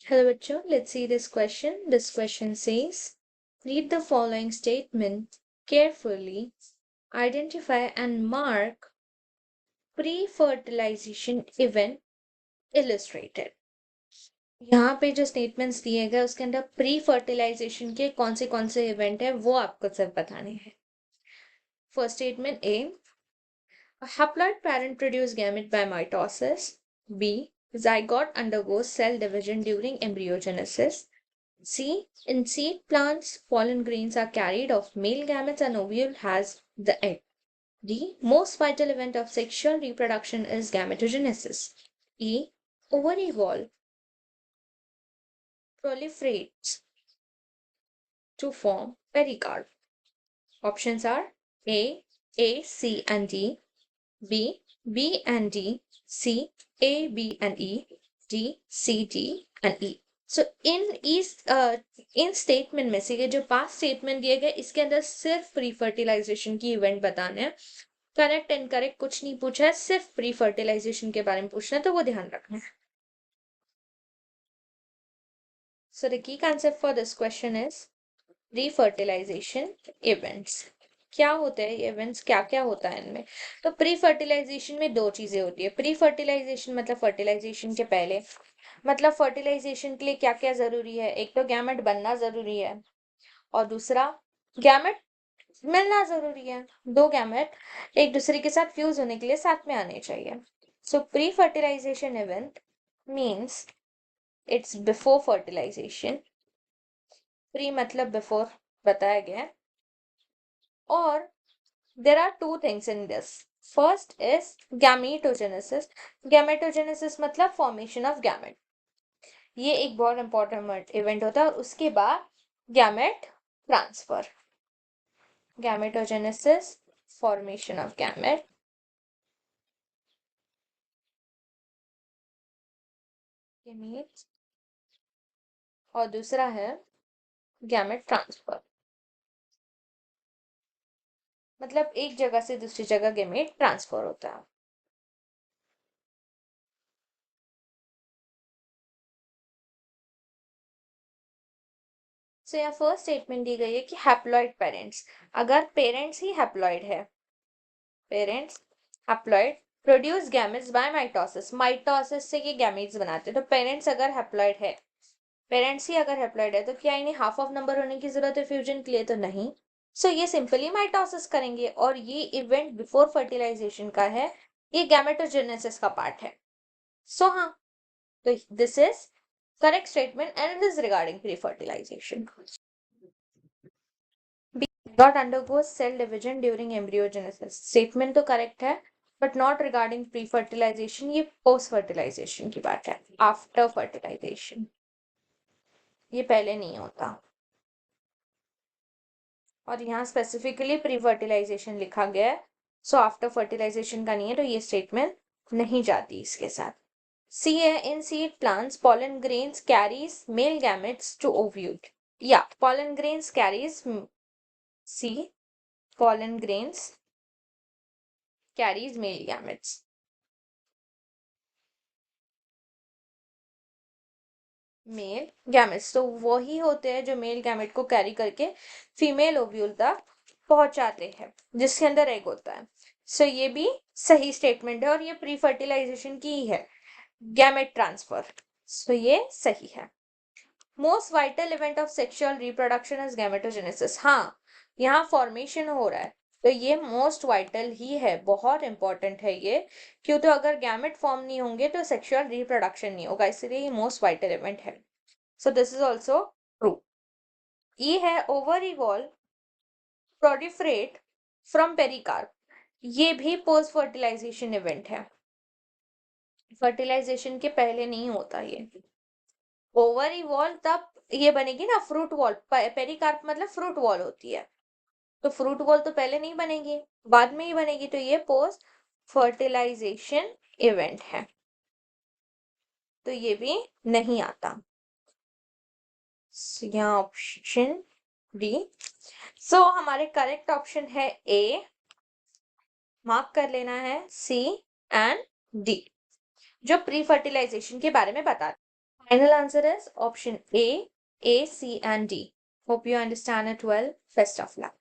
Hello, bachcho. Let's see this question. This question says, read the following statement carefully. Identify and mark pre-fertilization event illustrated. यहाँ पे जो statements दिए गए उसके अंदर प्री फर्टिलाइजेशन के कौन से इवेंट है वो आपको सिर्फ बताने हैं. First statement A, a haploid parent produce gamete by mitosis. B, zygote undergoes cell division during embryogenesis. C, in seed plants, pollen grains are carried of male gametes and ovule has the egg. D, most vital event of sexual reproduction is gametogenesis. E, ovary wall proliferates to form pericarp. Options are A, C and D, B, B and D, C, A, B and E, D, C, D and E. So in statement में से ये जो पांच statement दिए गए इसके अंदर सिर्फ प्री फर्टिलाइजेशन की इवेंट बताने हैं. करेक्ट इनकरेक्ट कुछ नहीं पूछा है, सिर्फ प्री फर्टिलाइजेशन के बारे में पूछना है, तो वो ध्यान रखना है. So the key concept for this question is pre fertilisation events. क्या होते हैं ये इवेंट्स, क्या क्या होता है इनमें. तो प्री फर्टिलाइजेशन में दो चीजें होती है. प्री फर्टिलाइजेशन मतलब फर्टिलाइजेशन के पहले. मतलब फर्टिलाइजेशन के लिए क्या क्या जरूरी है. एक तो गैमेट बनना जरूरी है और दूसरा गैमेट मिलना जरूरी है. दो गैमेट एक दूसरे के साथ फ्यूज होने के लिए साथ में आने चाहिए. So pre fertilisation event means it's before fertilisation. Pre मतलब बिफोर बताया गया है. और there are two things in this. First is gametogenesis. Gametogenesis मतलब formation of gamete. ये एक बहुत इंपॉर्टेंट इवेंट होता है. और उसके बाद gamete transfer. Gametogenesis, formation of gamete. और दूसरा है गैमेट ट्रांसफर. मतलब एक जगह से दूसरी जगह गैमेट ट्रांसफर होता है. सो यहाँ फर्स्ट स्टेटमेंट दी गई है कि हैप्लॉइड पेरेंट्स, अगर पेरेंट्स ही हैप्लॉइड है, parents haploid produce gametes by mitosis. Mitosis से ये गैमेट्स बनाते हैं. तो पेरेंट्स अगर हैप्लॉइड है, पेरेंट्स ही अगर हैप्लॉइड है, तो क्या इन्हें हाफ ऑफ नंबर होने की जरूरत है फ्यूजन के लिए? तो नहीं. सो ये सिंपली माइटोसिस करेंगे. और ये इवेंट बिफोर फर्टिलाइजेशन का है, ये गैमेटोजेनेसिस का पार्ट है. सो हाँ, तो this is correct statement and it is regarding pre fertilisation. Zygote undergoes cell division during embryogenesis. Statement तो करेक्ट है but not regarding pre fertilisation. ये पोस्ट फर्टिलाइजेशन की बात है. आफ्टर फर्टिलाइजेशन, ये पहले नहीं होता. और यहाँ स्पेसिफिकली प्री फर्टिलाइजेशन लिखा गया है. सो आफ्टर फर्टिलाइजेशन का नहीं है, तो ये स्टेटमेंट नहीं जाती इसके साथ. सी है, in seed plants pollen grains carries male gametes to ovule. या pollen grains carries, C, pollen grains carries male gametes. Male gametes तो वही होते हैं जो मेल गैमेट को कैरी करके फीमेल ओव्यूल तक पहुंचाते हैं, जिसके अंदर एग होता है. सो ये भी सही स्टेटमेंट है और ये प्री फर्टिलाइजेशन की ही है, गैमेट ट्रांसफर. सो ये सही है. Most vital event of sexual reproduction is gametogenesis. हाँ, यहाँ फॉर्मेशन हो रहा है, तो ये मोस्ट वाइटल ही है, बहुत इंपॉर्टेंट है ये. क्यों? तो अगर गैमेट फॉर्म नहीं होंगे तो सेक्सुअल रिप्रोडक्शन नहीं होगा, इसलिए ये मोस्ट वाइटल इवेंट है. So this is also true. ये है, ओवरी वॉल प्रोडिफरेट फ्रॉम पेरिकार्प. ये भी पोस्ट फर्टिलाइजेशन इवेंट है, फर्टिलाइजेशन के पहले नहीं होता ये. ओवरी वॉल तब ये बनेगी ना फ्रूट वॉल. पेरिकार्प मतलब फ्रूट वॉल होती है, तो फ्रूट वॉल तो पहले नहीं बनेगी, बाद में ही बनेगी. तो ये पोस्ट फर्टिलाइजेशन इवेंट है, तो ये भी नहीं आता. यहाँ ऑप्शन डी. सो हमारे करेक्ट ऑप्शन है ए. मार्क कर लेना है सी एंड डी, जो प्री फर्टिलाइजेशन के बारे में बताते. Final answer is option A, C, and D. Hope you understand it well. Best of luck.